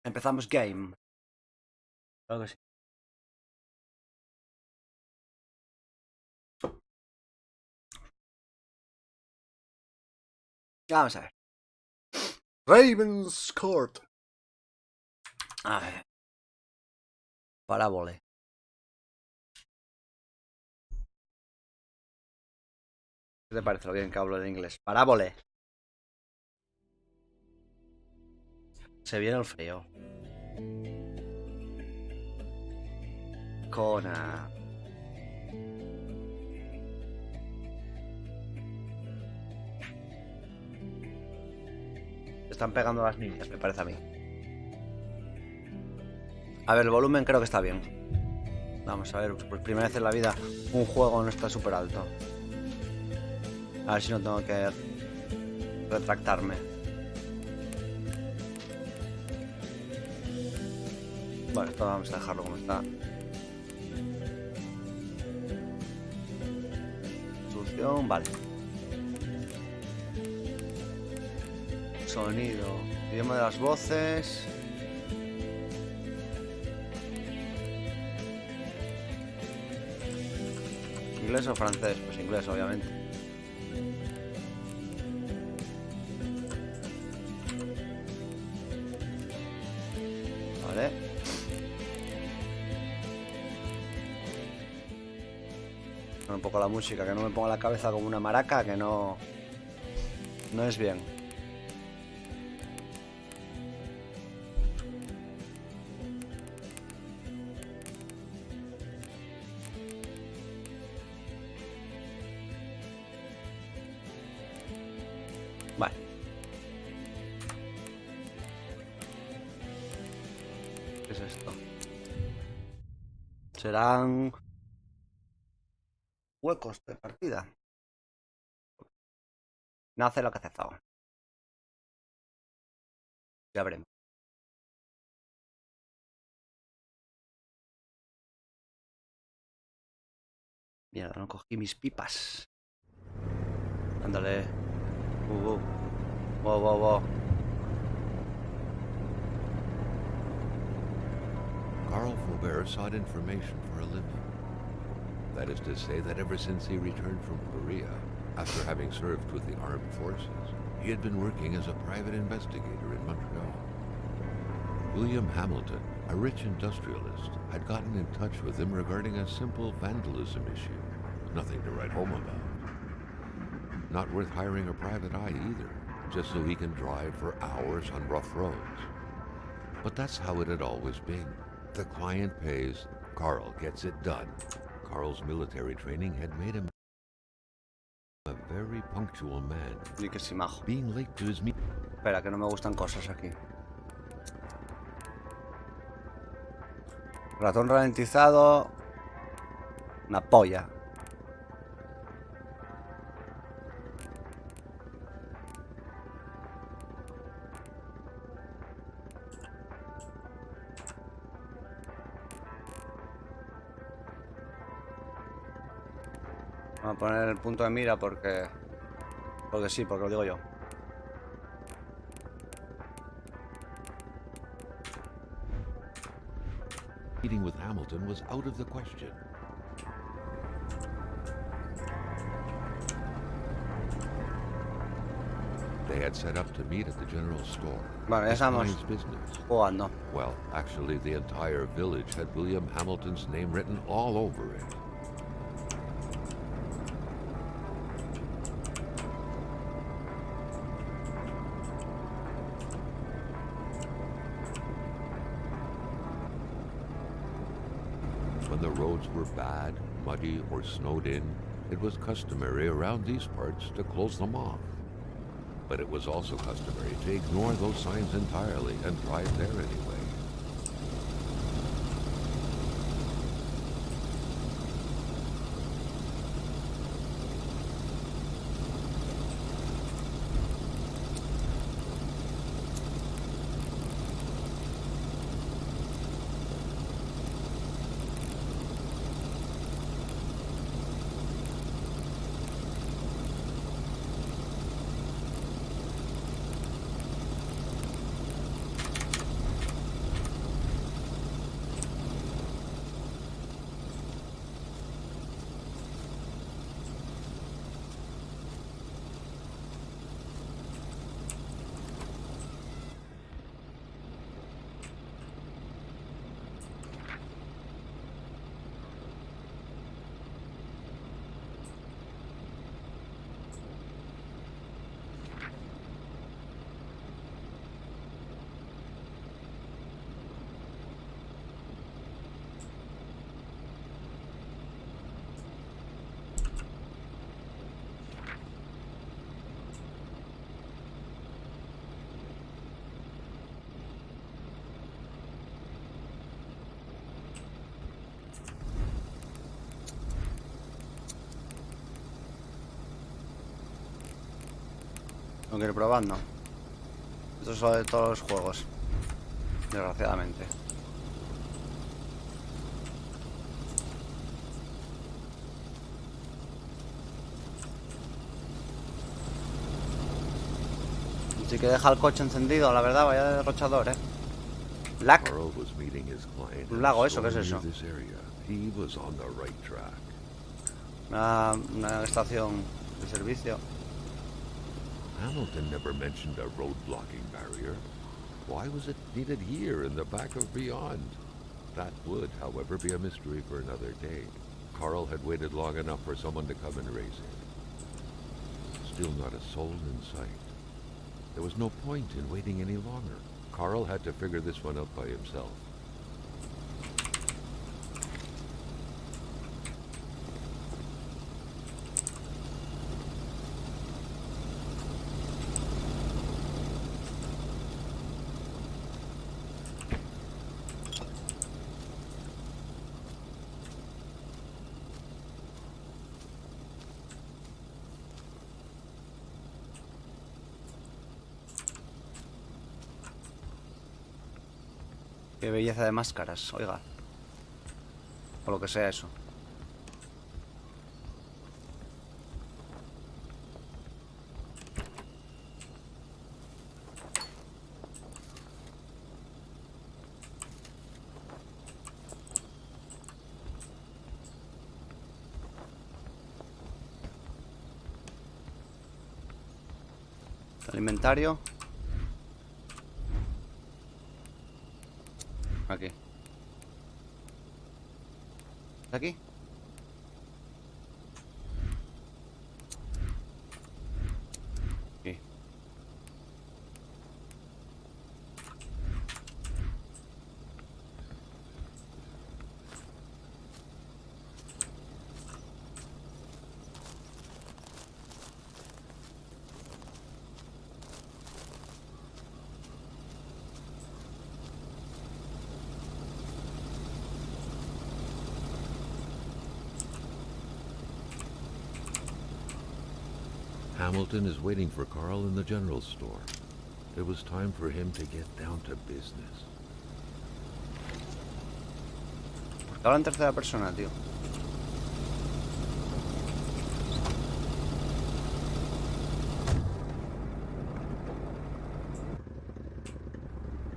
Empezamos game. Claro que sí. Vamos a ver. Ravens Court. A ver. Parábole. ¿Qué te parece lo bien que hablo en inglés? Parábole. Se viene el frío. Kona. Están pegando las niñas, me parece a mí. A ver, el volumen creo que está bien. Vamos a ver, por primera vez en la vida un juego no está súper alto. A ver si no tengo que retractarme. Bueno, esto vamos a dejarlo como está. Solución, vale. Sonido, idioma de las voces. ¿Inglés o francés? Pues inglés, obviamente. Vale. Un poco la música, que no me ponga la cabeza como una maraca, que no es bien. Vale. ¿Qué es esto? Serán huecos de partida. Nace lo que hace falta. Ya veremos. Mierda, no cogí mis pipas. Ándale. Wow. Carl Faubert sought information for a living. That is to say that ever since he returned from Korea, after having served with the armed forces, he had been working as a private investigator in Montreal. William Hamilton, a rich industrialist, had gotten in touch with him regarding a simple vandalism issue. Nothing to write home about. Not worth hiring a private eye either, just so he can drive for hours on rough roads. But that's how it had always been. The client pays, Carl gets it done. Carl's military training had made him a very punctual man. Ni que si majo. Being late to his meeting. Espera, que no me gustan cosas aquí. Ratón ralentizado. Una polla. Vamos a poner el punto de mira porque sí, porque lo digo yo. Meeting with Hamilton was out of the question. They had set up to meet at the general store. Bueno, ya estamos jugando. Well, actually, the entire village had William Hamilton's name written all over it. When the roads were bad, muddy, or snowed in, it was customary around these parts to close them off. But it was also customary to ignore those signs entirely and drive there anyway. Tengo que ir probando. Esto es lo de todos los juegos. Desgraciadamente. Sí que deja el coche encendido, la verdad, vaya derrochador, Lag. Un lago, ¿eso? ¿Qué es eso? Una estación de servicio. Hamilton never mentioned a road blocking barrier. Why was it needed here in the back of Beyond? That would, however, be a mystery for another day. Carl had waited long enough for someone to come and raise him. Still not a soul in sight. There was no point in waiting any longer. Carl had to figure this one out by himself. Qué belleza de máscaras, oiga. O lo que sea eso. El inventario. Aquí. ¿Aquí? Aquí. Hamilton is waiting for Carl in the general store. It was time for him to get down to business. Habla en tercera persona, tío.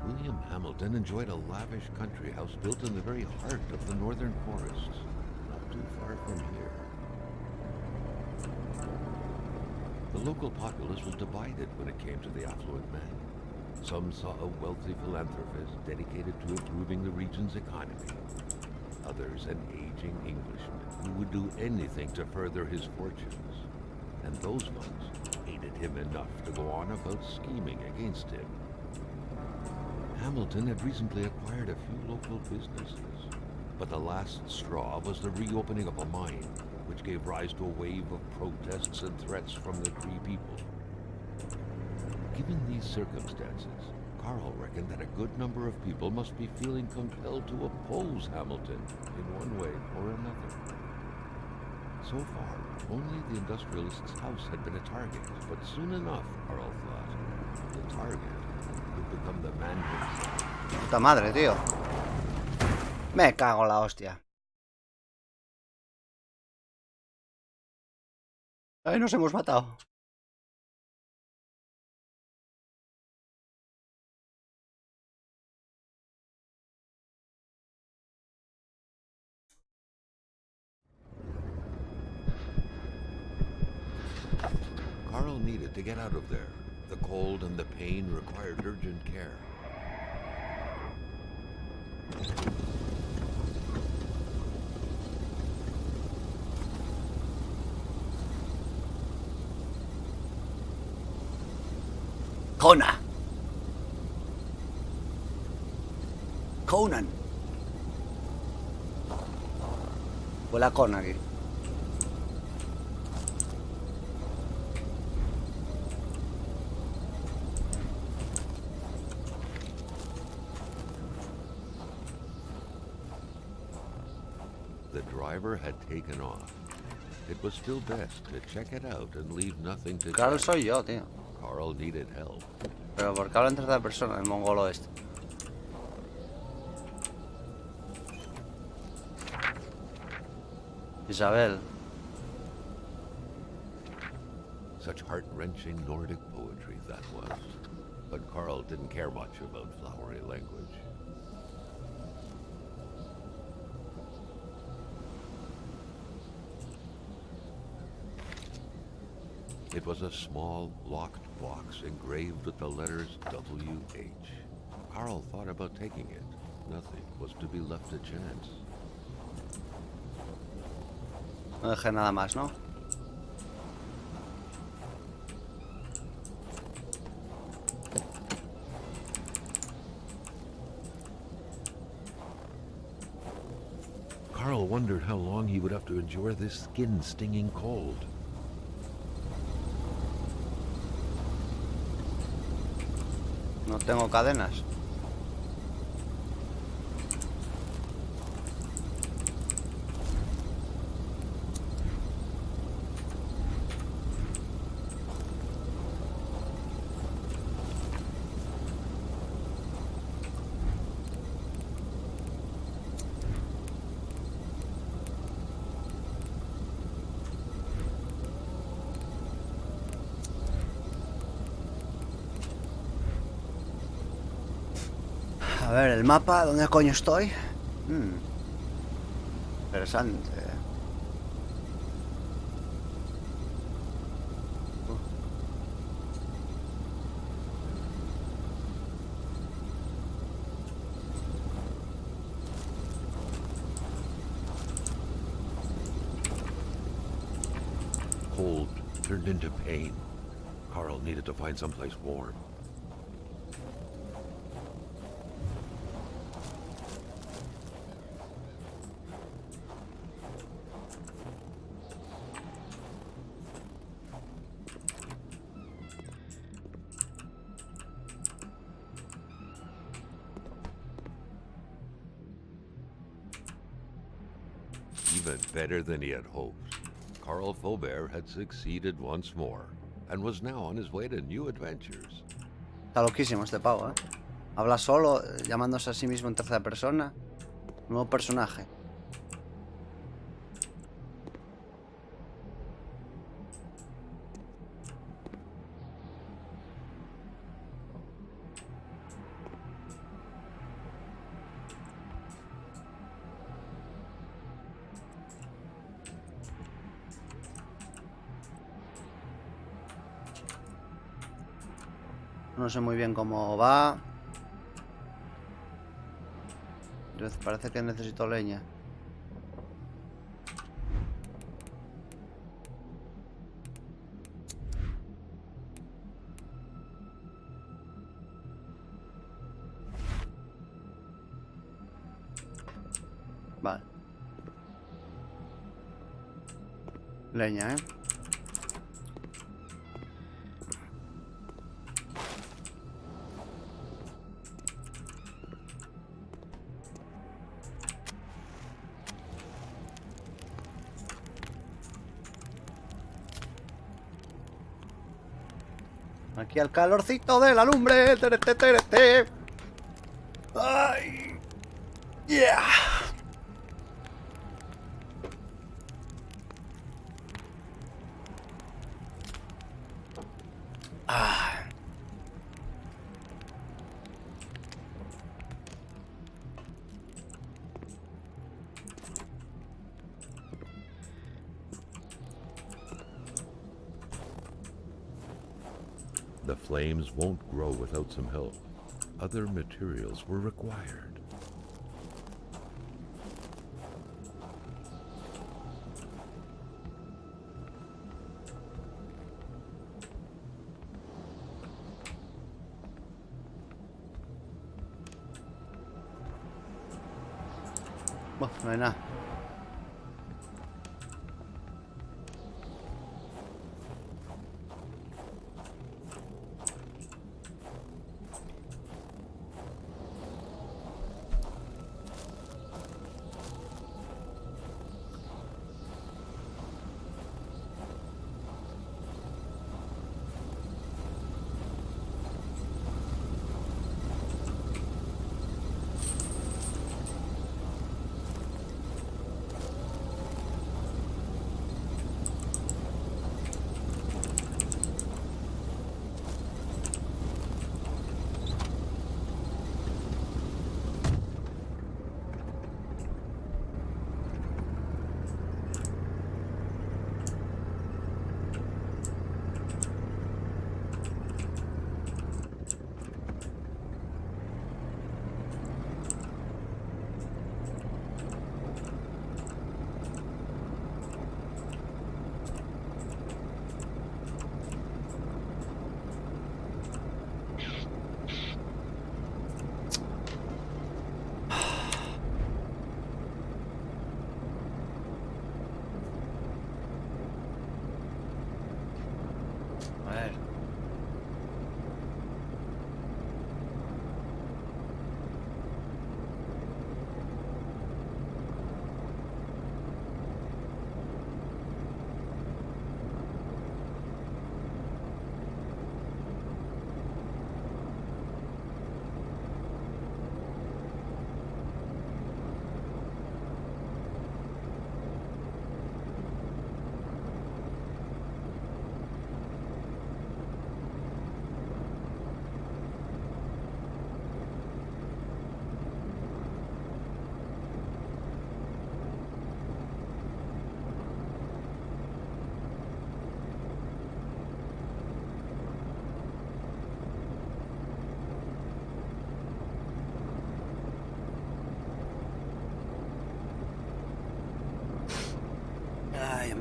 William Hamilton enjoyed a lavish country house built in the very heart of the northern forests, not too far from here. The local populace was divided when it came to the affluent man. Some saw a wealthy philanthropist dedicated to improving the region's economy. Others an aging Englishman who would do anything to further his fortunes. And those ones hated him enough to go on about scheming against him. Hamilton had recently acquired a few local businesses, but the last straw was the reopening of a mine, which gave rise to a wave of protests and threats from the Cree people. Given these circumstances, Carl reckoned that a good number of people must be feeling compelled to oppose Hamilton in one way or another. So far, only the industrialist's house had been a target, but soon enough, Carl thought, the target would become the man himself. Puta madre, tío. Me cago en la hostia. Ay, nos hemos matado. Carl needed to get out of there. The cold and the pain required urgent care. Kona. Conan. Huele a Kona aquí. The driver had taken off. It was still best to check it out and leave nothing to Claro, chance. soy yo, tío. Carl needed help. Pero ¿por qué habla en tercera persona el mongolo este? Isabel. Such heart-wrenching Nordic poetry that was. But Carl didn't care much about flowery language. It was a small, locked box engraved with the letters W.H. Carl thought about taking it. Nothing was to be left to chance. No dejé nada más, ¿no? Carl wondered how long he would have to endure this skin-stinging cold. No tengo cadenas. A ver, el mapa, ¿dónde coño estoy? Interesante. Cold turned into pain. Carl needed to find someplace warm. Even better than he had hoped. Carl Faubert had succeeded once more, and was now on his way to new adventures. Está loquísimo este pavo, ¿eh? Habla solo, llamándose a sí mismo en tercera persona. Nuevo personaje. No sé muy bien cómo va. Parece que necesito leña. Vale. Leña, ¿eh? Aquí al calorcito de la lumbre. Terete, terete. Ay. Yeah. Ah. The flames won't grow without some help. Other materials were required. Bueno, no hay nada.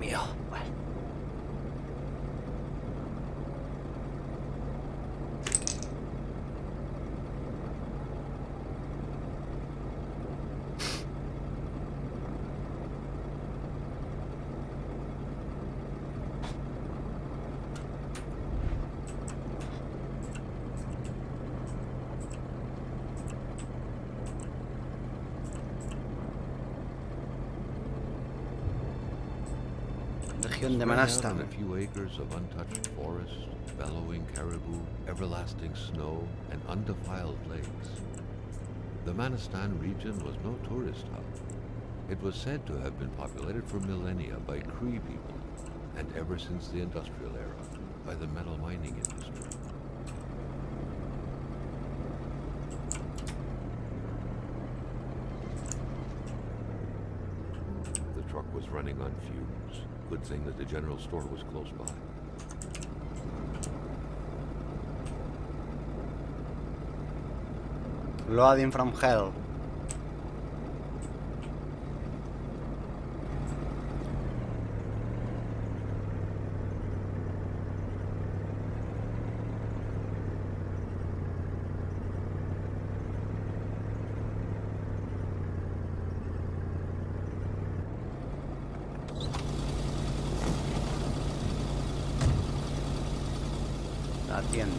mío. Bueno. Región de Manastan. Spread out on a few acres of untouched forest, bellowing caribou, everlasting snow, and undefiled lakes. The Manastan region was no tourist hub. It was said to have been populated for millennia by Cree people, and ever since the industrial era, by the metal mining industry. The truck was running on fumes. Good thing that the general store was close by. Loading from hell. La tienda.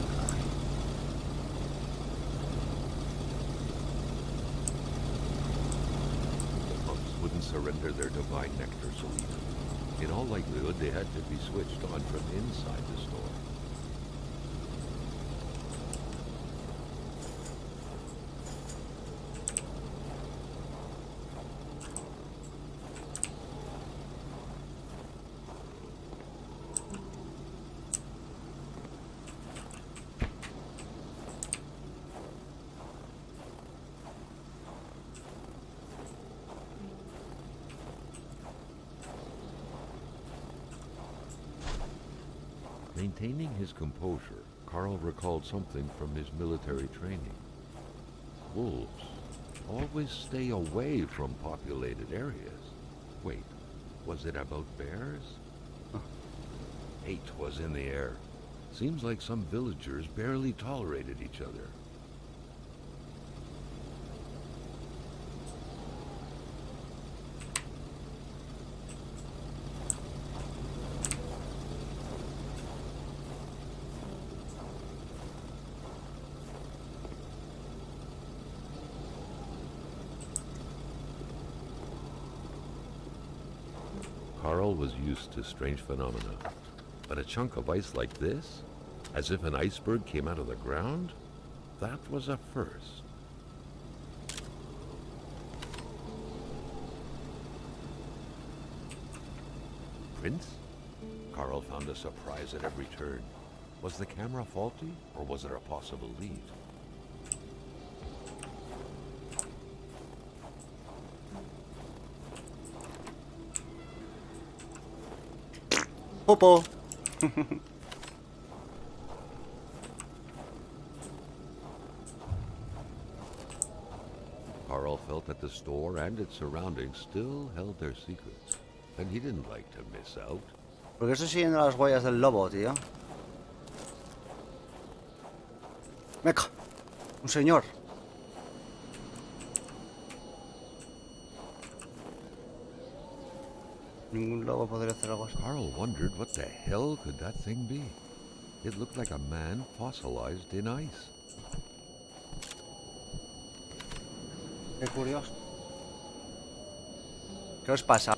The monks wouldn't surrender their divine nectar so easily. In all likelihood, they had to be switched on from inside the store. Maintaining his composure, Carl recalled something from his military training. Wolves always stay away from populated areas. Wait, was it about bears? Hate was in the air. Seems like some villagers barely tolerated each other. Carl was used to strange phenomena, but a chunk of ice like this, as if an iceberg came out of the ground, that was a first. Prince? Carl found a surprise at every turn. Was the camera faulty, or was it a possible lead? Popo. Carl felt that the store and its surroundings still held their secrets, and he didn't like to miss out. ¿Por qué estoy siguiendo las huellas del lobo, tío? Meca. Un señor. Ningún lobo podría hacer algo así. Carl wondered what the hell could that thing be. It looked like a man fossilized in ice. Qué curioso. ¿Qué os pasa?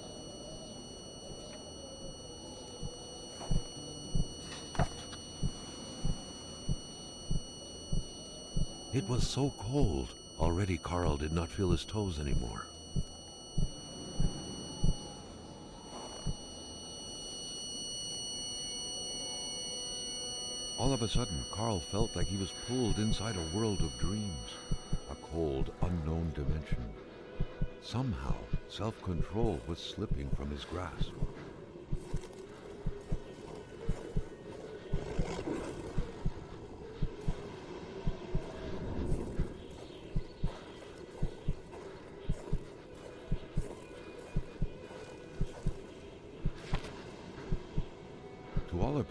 It was so cold. Already Carl did not feel his toes anymore. All of a sudden, Carl felt like he was pulled inside a world of dreams, a cold, unknown dimension. Somehow, self-control was slipping from his grasp.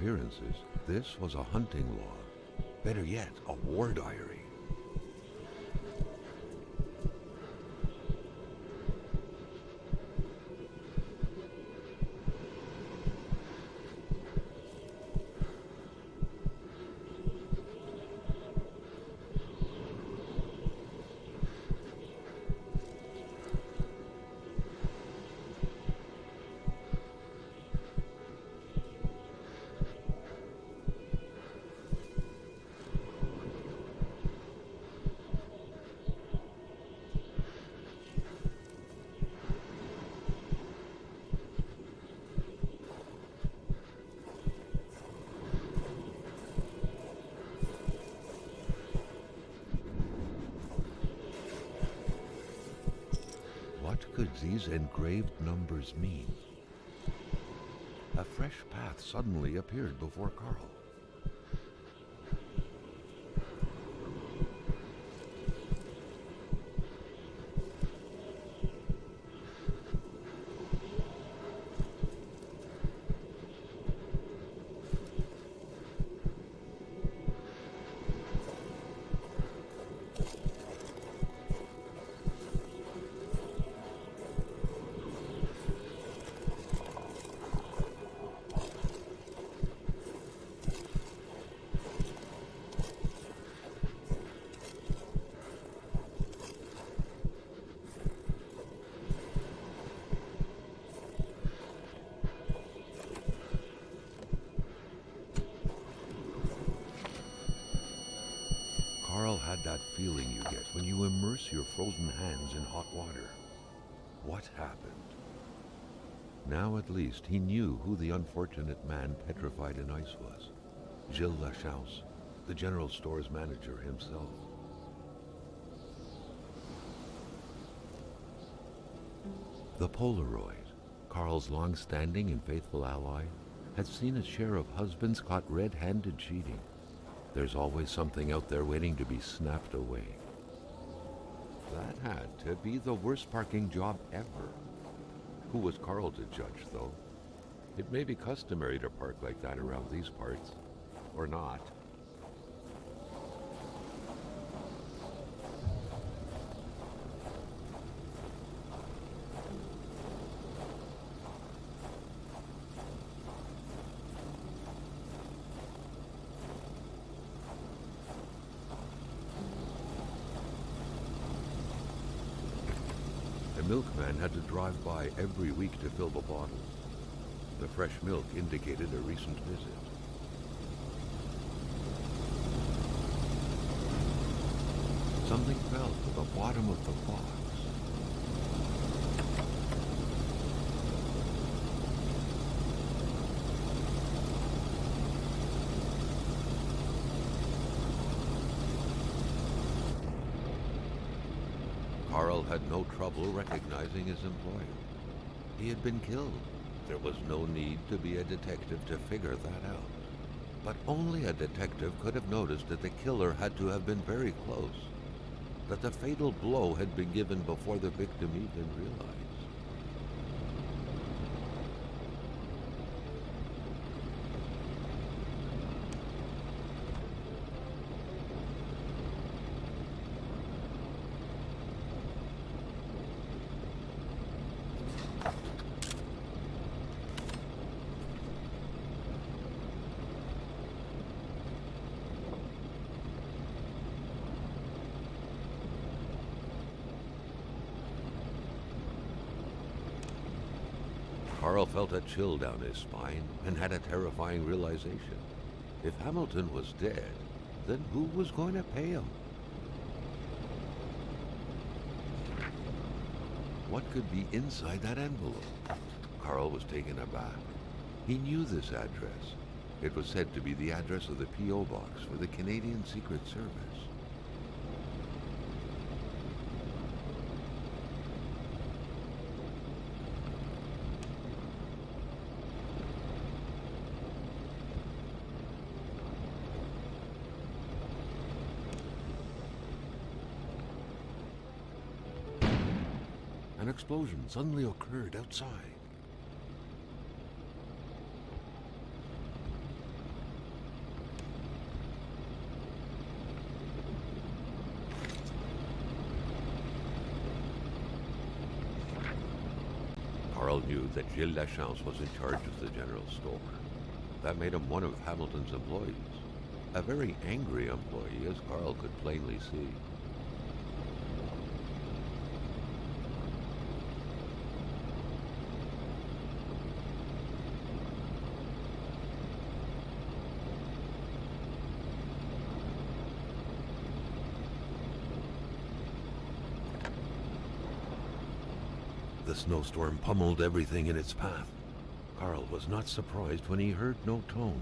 appearances, this was a hunting log. Better yet, a war diary. What could these engraved numbers mean? A fresh path suddenly appeared before Carl. Carl had that feeling you get when you immerse your frozen hands in hot water. What happened? Now at least he knew who the unfortunate man petrified in ice was. Gilles Lachance, the general store's manager himself. The Polaroid, Carl's long-standing and faithful ally, had seen its share of husbands caught red-handed cheating. There's always something out there waiting to be snapped away. That had to be the worst parking job ever. Who was Carl to judge, though? It may be customary to park like that around these parts, or not. The milkman had to drive by every week to fill the bottles. The fresh milk indicated a recent visit. Something fell to the bottom of the box. Carl had no trouble recognizing his employer. He had been killed. There was no need to be a detective to figure that out. But only a detective could have noticed that the killer had to have been very close, that the fatal blow had been given before the victim even realized. Carl felt a chill down his spine and had a terrifying realization. If Hamilton was dead, then who was going to pay him? What could be inside that envelope? Carl was taken aback. He knew this address. It was said to be the address of the P.O. box for the Canadian Secret Service. An explosion suddenly occurred outside. knew that Gilles Lachance was in charge of the general store. That made him one of Hamilton's employees. A very angry employee, as Carl could plainly see. The snowstorm pummeled everything in its path. Carl was not surprised when he heard no tone.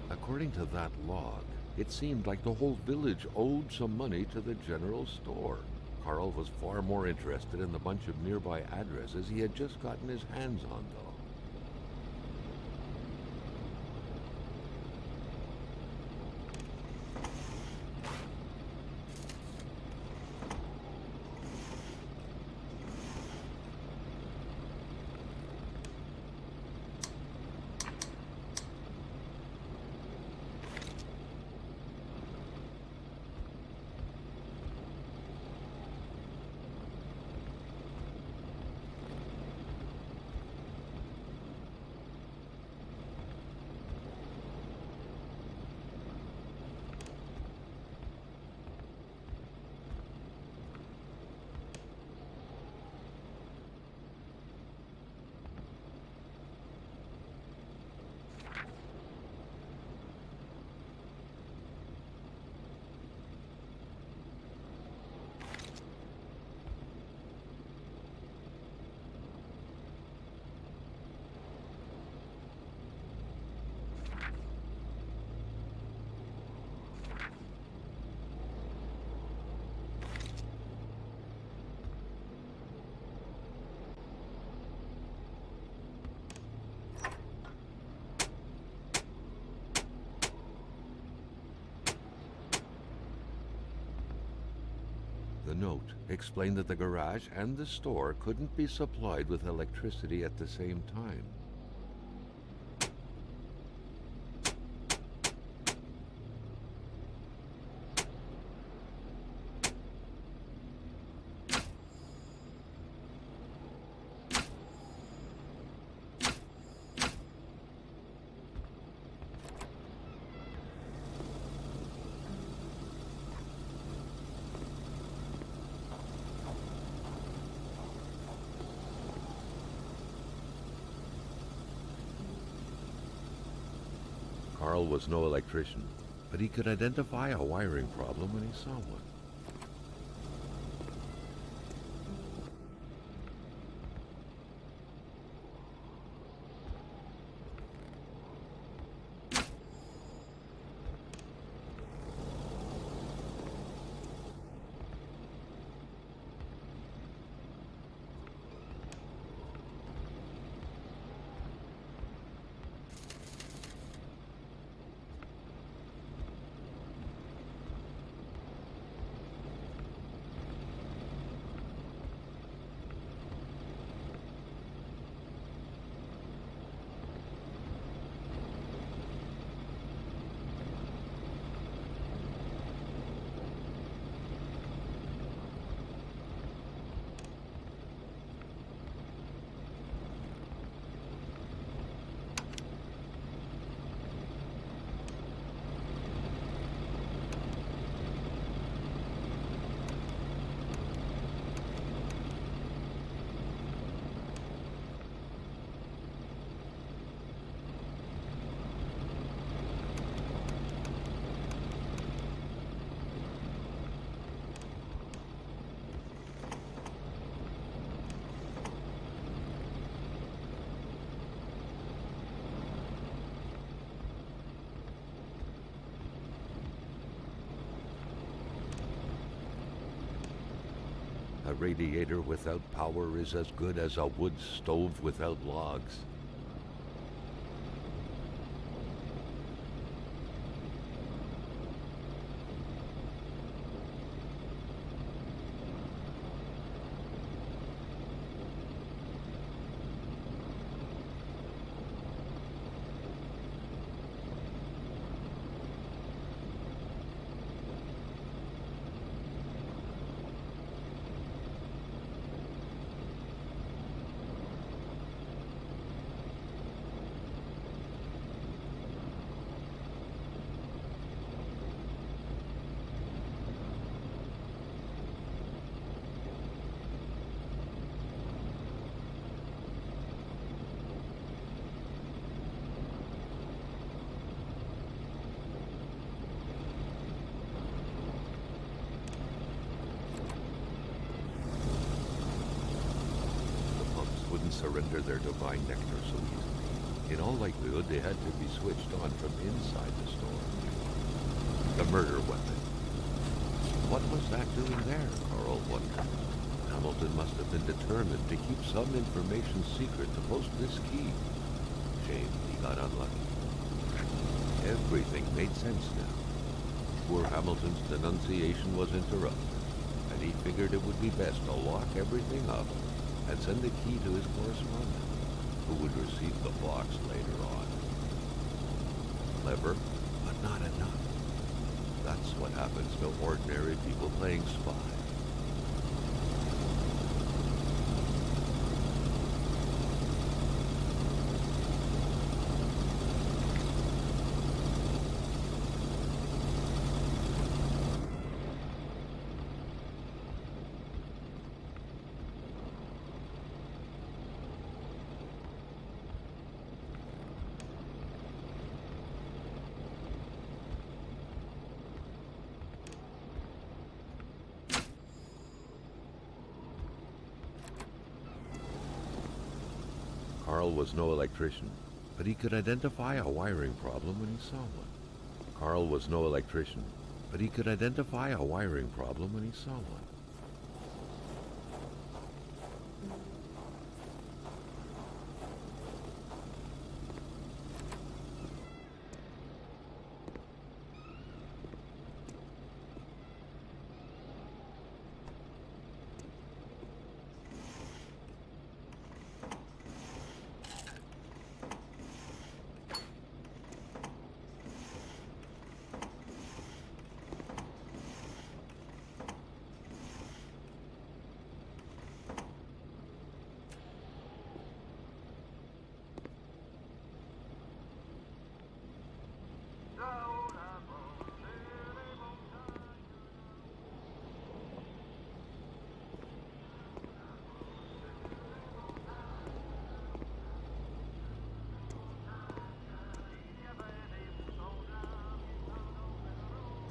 According to that log, it seemed like the whole village owed some money to the general store. Carl was far more interested in the bunch of nearby addresses he had just gotten his hands on, though. The note explained that the garage and the store couldn't be supplied with electricity at the same time. Carl was no electrician, but he could identify a wiring problem when he saw one. radiator without power is as good as a wood stove without logs. Surrender their divine nectar so easily. In all likelihood, they had to be switched on from inside the store. The murder weapon. What was that doing there, Carl wondered. Hamilton must have been determined to keep some information secret to post this key. Shame he got unlucky. Everything made sense now. Poor Hamilton's denunciation was interrupted, and he figured it would be best to lock everything up and send the key to his correspondent, who would receive the box later on. Clever, but not enough. That's what happens to ordinary people playing spy. Carl was no electrician, but he could identify a wiring problem when he saw one. Carl was no electrician, but he could identify a wiring problem when he saw one.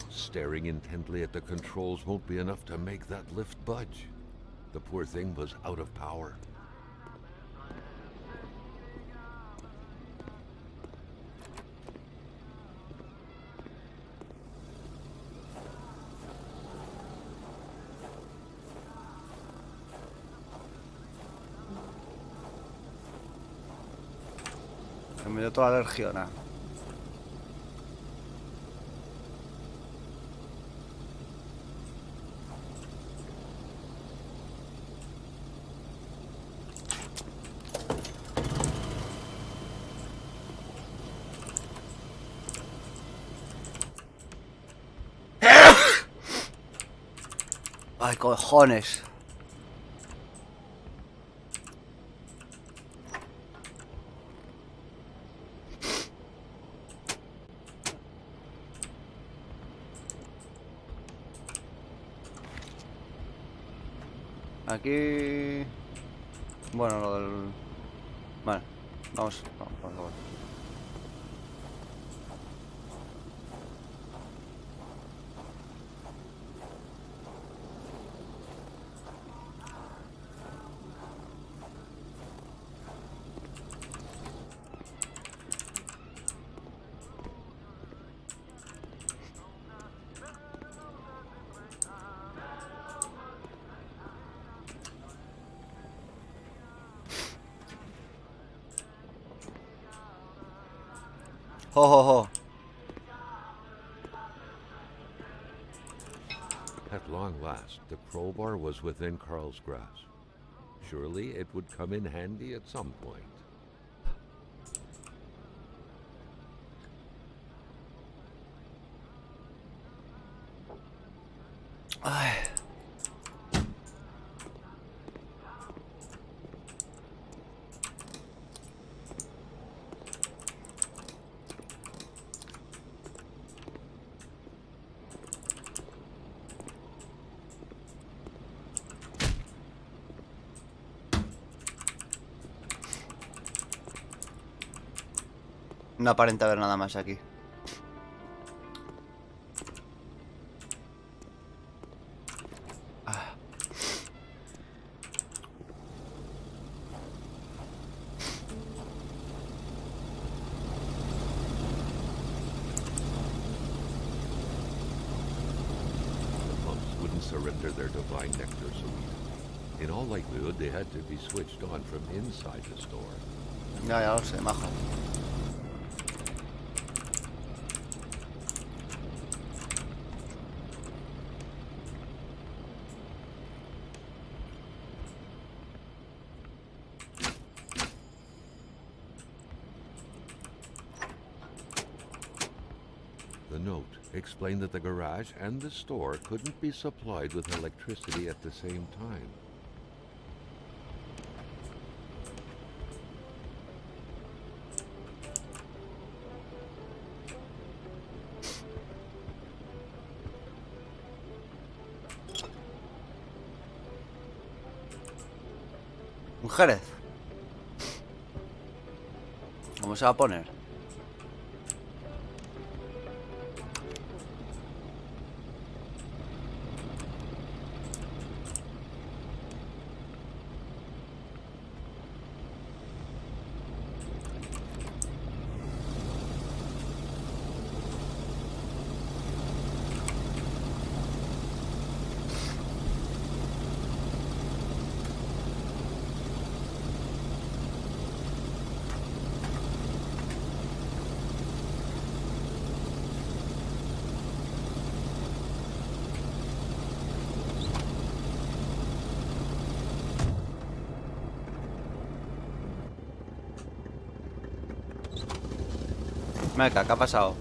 Staring intently at the controls won't be enough to make that lift budge. The poor thing was out of power. Se me dio toda la alergiona. Ay, cojones. Aquí... Bueno, lo del... Vale, vamos. Jo, jo, jo. At long last, the crowbar was within Carl's grasp. Surely it would come in handy at some point. Ay. No aparenta haber nada más aquí. Surrender their divine nectar so easily. In all likelihood, they had to be switched on from inside the store. Ya lo sé, majo. The note explained that the garage and the store couldn't be supplied with electricity at the same time. Un Jerez. ¿Cómo se va a poner? Meca, ¿qué ha pasado?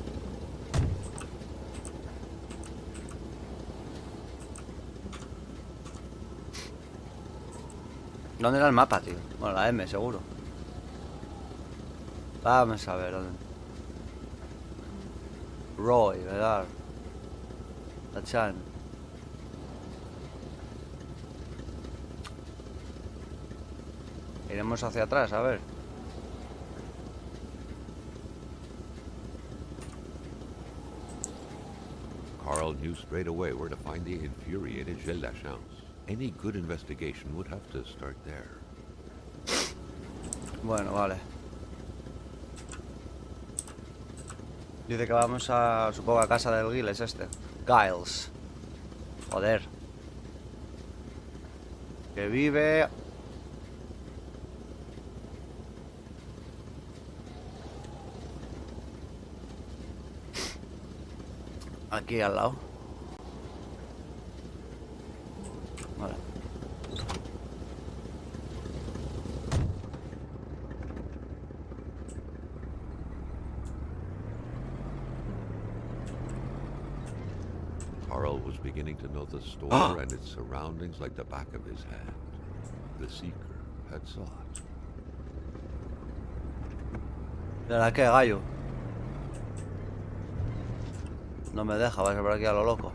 ¿Dónde era el mapa, tío? Bueno, la M, seguro. Vamos a ver, ¿dónde? Roy, ¿verdad? Tachan. Iremos hacia atrás, a ver. Carl knew straight away where to find the infuriated Gilles Lachance. Any good investigation would have to start there. Bueno, vale. Dice que vamos a, supongo, a casa del Giles este. Giles. Joder. Que vive... aquí al lado. Vale. Carl was beginning to know the store and its surroundings like the back of his hand. The seeker had sought. ¿De la qué, gallo? No me deja, va a ser por aquí a lo loco.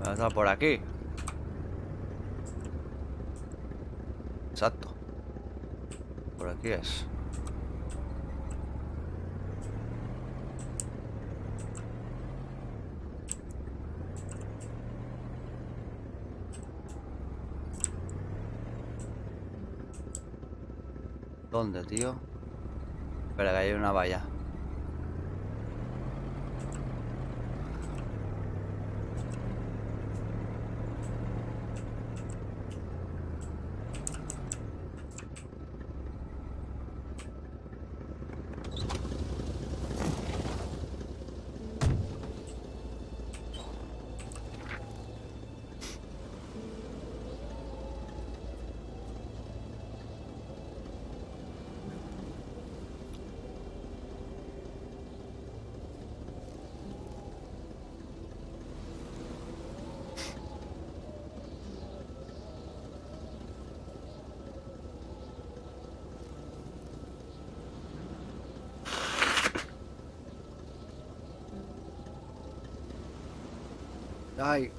Va a estar por aquí. Exacto. Por aquí es. ¿Dónde, tío? Espera, que hay una valla. Ay.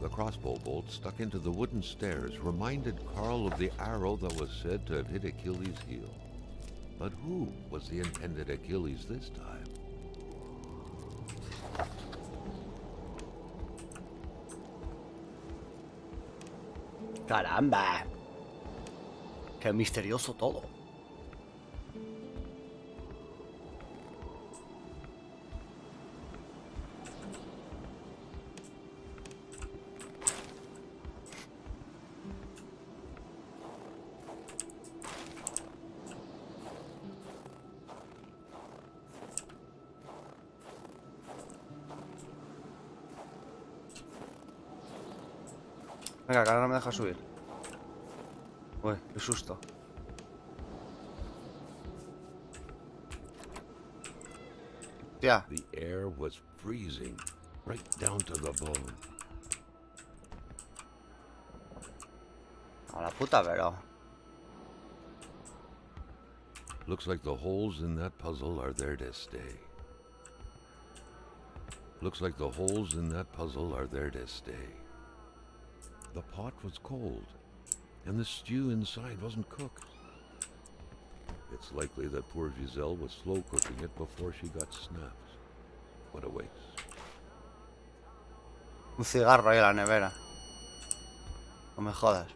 The crossbow bolt stuck into the wooden stairs reminded Carl of the arrow that was said to have hit Achilles' heel. But who was the intended Achilles this time? Caramba. Qué misterioso todo. Venga, que ahora no me deja subir. Uy, qué susto. Hostia. The air was freezing, right down to the bone. A la puta, pero... Looks like the holes in that puzzle are there to stay. Looks like the holes in that puzzle are there to stay. The pot was cold, and the stew inside wasn't cooked. It's likely that poor Giselle was slow cooking it before she got snapped. What a waste. Un cigarro ahí en la nevera. No me jodas.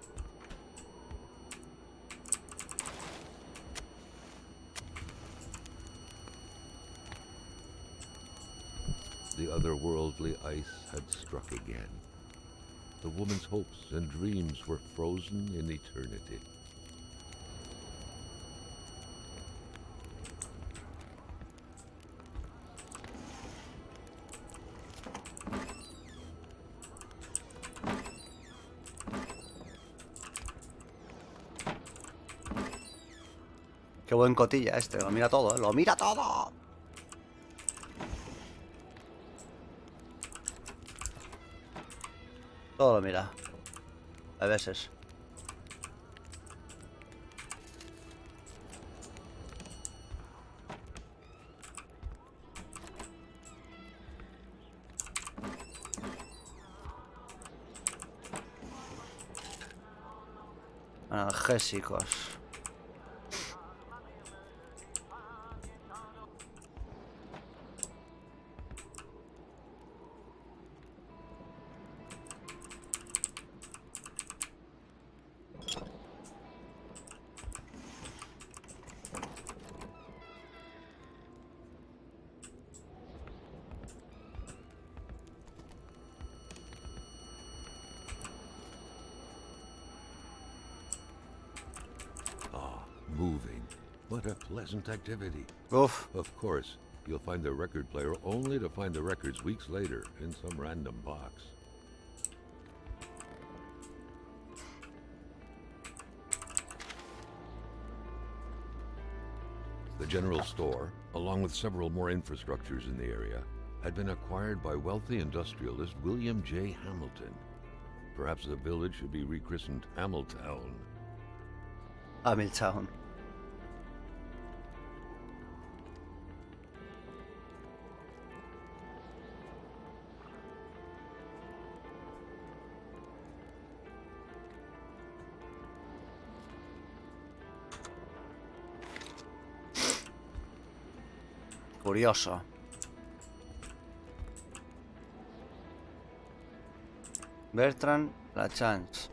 The otherworldly ice had struck again. The woman's hopes and dreams were frozen in eternity. Qué buen cotilla este, lo mira todo, ¿eh? ¡Lo mira todo! Todo lo mira. A veces. Analgésicos. Moving. What a pleasant activity. Uf. Of course, you'll find the record player only to find the records weeks later in some random box. The general store, along with several more infrastructures in the area, had been acquired by wealthy industrialist William J. Hamilton. Perhaps the village should be rechristened Hamiltown. Hamiltown. Curioso. Bertrand Lachance.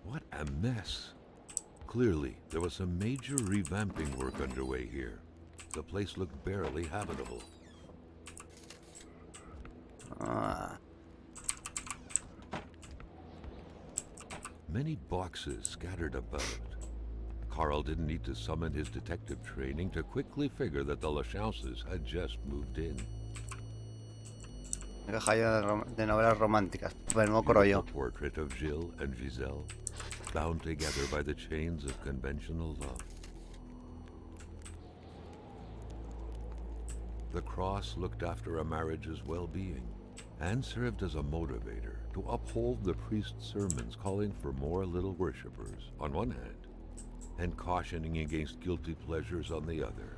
What a mess. Clearly, there was some major revamping work underway here. The place looked barely habitable. Many boxes scattered about. Carl didn't need to summon his detective training to quickly figure that the Lachances had just moved in. Una caja de novelas románticas. Menudo Beautiful crollo. portrait of Gilles and Giselle, bound together by the chains of conventional love. The cross looked after a marriage's well-being and served as a motivator to uphold the priest's sermons calling for more little worshippers on one hand and cautioning against guilty pleasures on the other.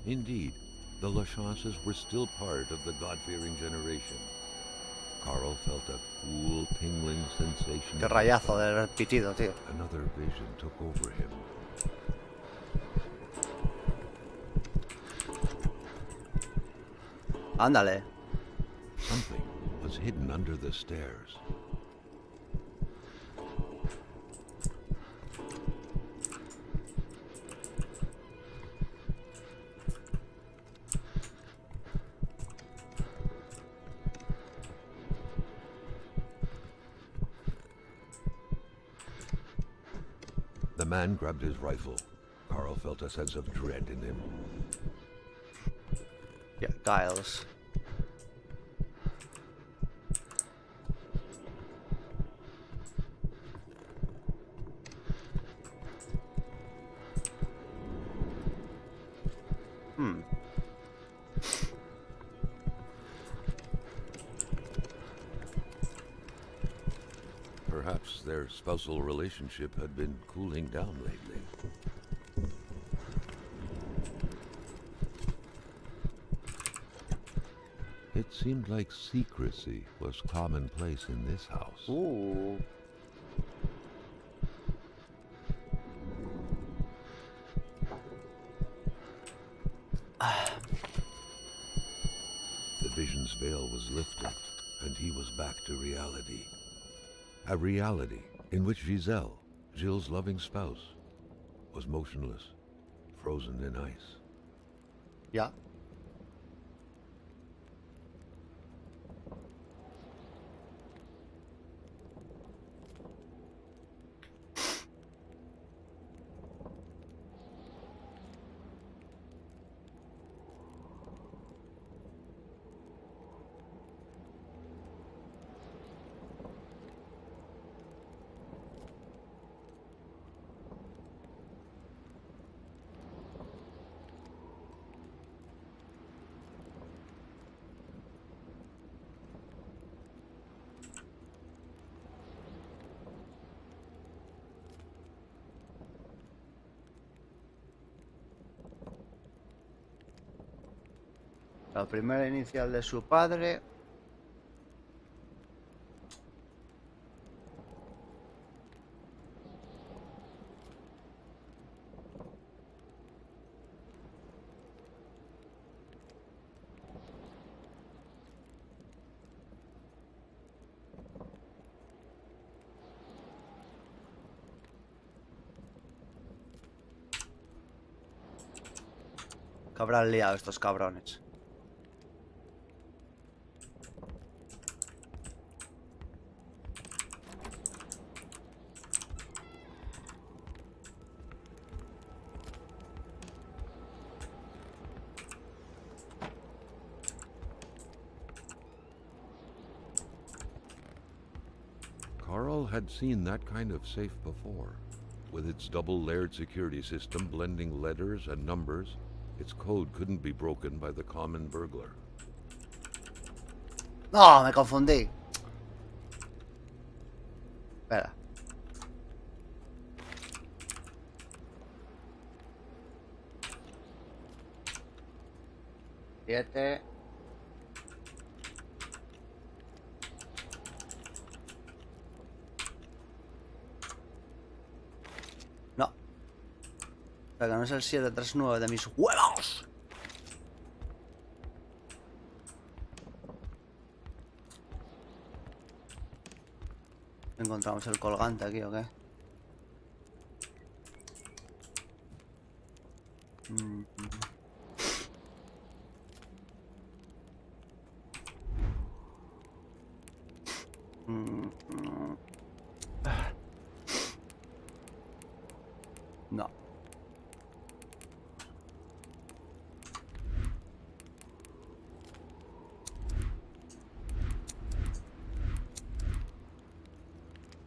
Indeed, the Lachances were still part of the God-fearing generation. Carl felt a cool, tingling sensation. Qué rayazo del pitido, tío. Another vision took over him. Ándale. Something was hidden under the stairs. The man grabbed his rifle. Carl felt a sense of dread in him. Yeah, Giles. Perhaps their spousal relationship had been cooling down lately. It seemed like secrecy was commonplace in this house. Ooh. The vision's veil was lifted, and he was back to reality. A reality in which Giselle, Gilles' loving spouse, was motionless, frozen in ice. Ya. La primera inicial de su padre. Que habrán liado estos cabrones. Carl had seen that kind of safe before. With its double-layered security system blending letters and numbers, its code couldn't be broken by the common burglar. No, me confundí. Espera. Siete. No. O sea que no es el 739 de mis huevos. ¿Encontramos el colgante aquí o qué? No.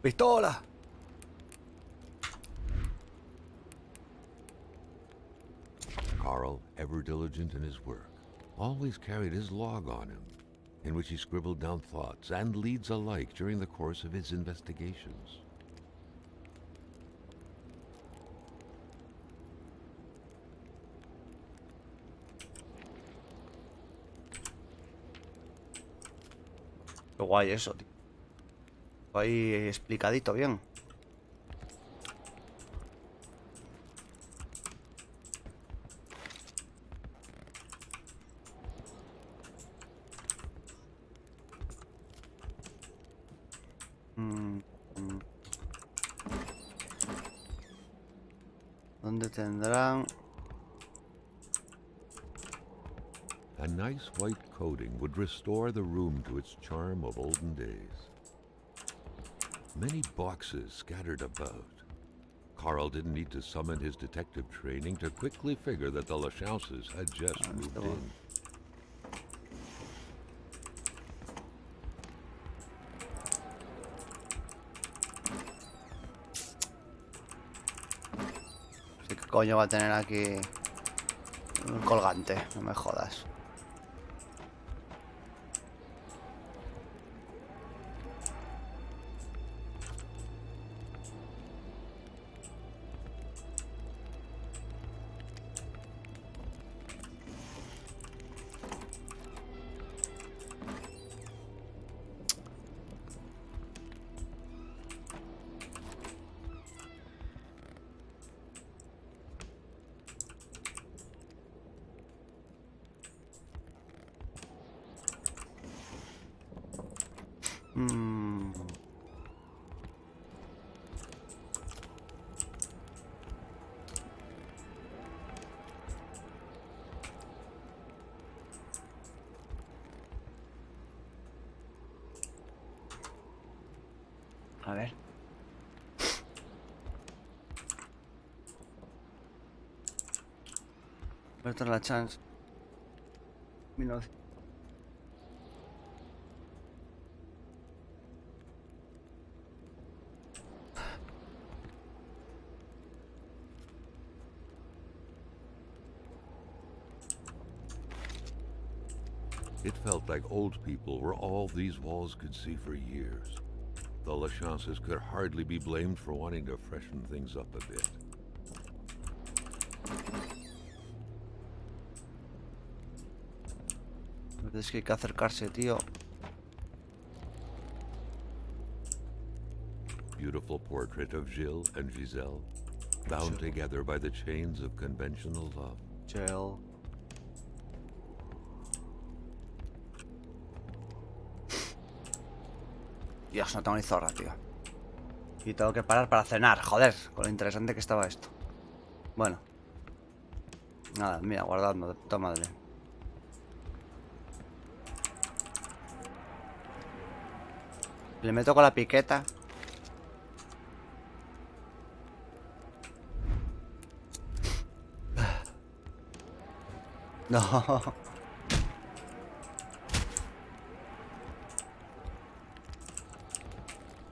¡Pistola! Carl, ever diligent in his work, always carried his log on him, in which he scribbled down thoughts and leads alike during the course of his investigations. Qué guay eso, tío. Ahí explicadito bien. ¿Dónde tendrán? A nice white coating would restore the room to its charm of olden days. Many boxes scattered about. Carl didn't need to summon his detective training to quickly figure that the Lachauses had just moved in. ¿Qué coño va a tener aquí un colgante? No me jodas. A ver. Esta es la chance. 1900. It felt like old people were all these walls could see for years. The Lachauses could hardly be blamed for wanting to freshen things up a bit. Es que hay que acercarse, tío. Beautiful portrait of Gilles and Giselle, bound together by the chains of conventional love. Gel. Dios, no tengo ni zorra, tío. Y tengo que parar para cenar, joder, con lo interesante que estaba esto. Bueno. Nada, mira, guardando, de puta madre. Le meto con la piqueta. No.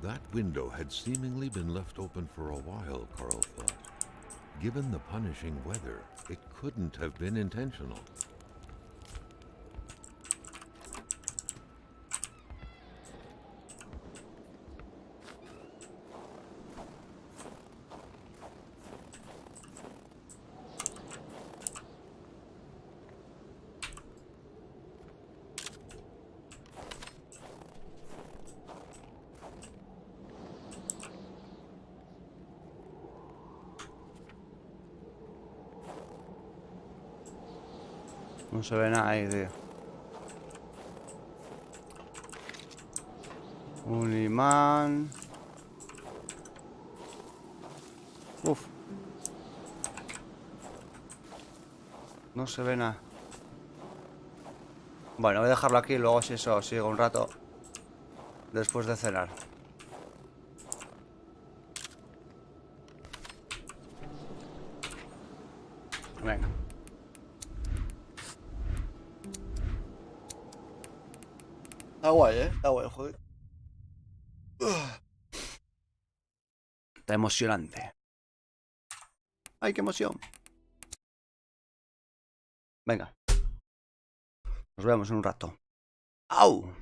That window had seemingly been left open for a while, Carl thought. Given the punishing weather, it couldn't have been intentional. No se ve nada ahí, tío. Un imán. Uf. No se ve nada. Bueno, voy a dejarlo aquí y luego si eso sigo un rato después de cenar. Venga. Está guay, ¿eh? Está guay, joder. Está emocionante. ¡Ay, qué emoción! Venga. Nos vemos en un rato. ¡Au!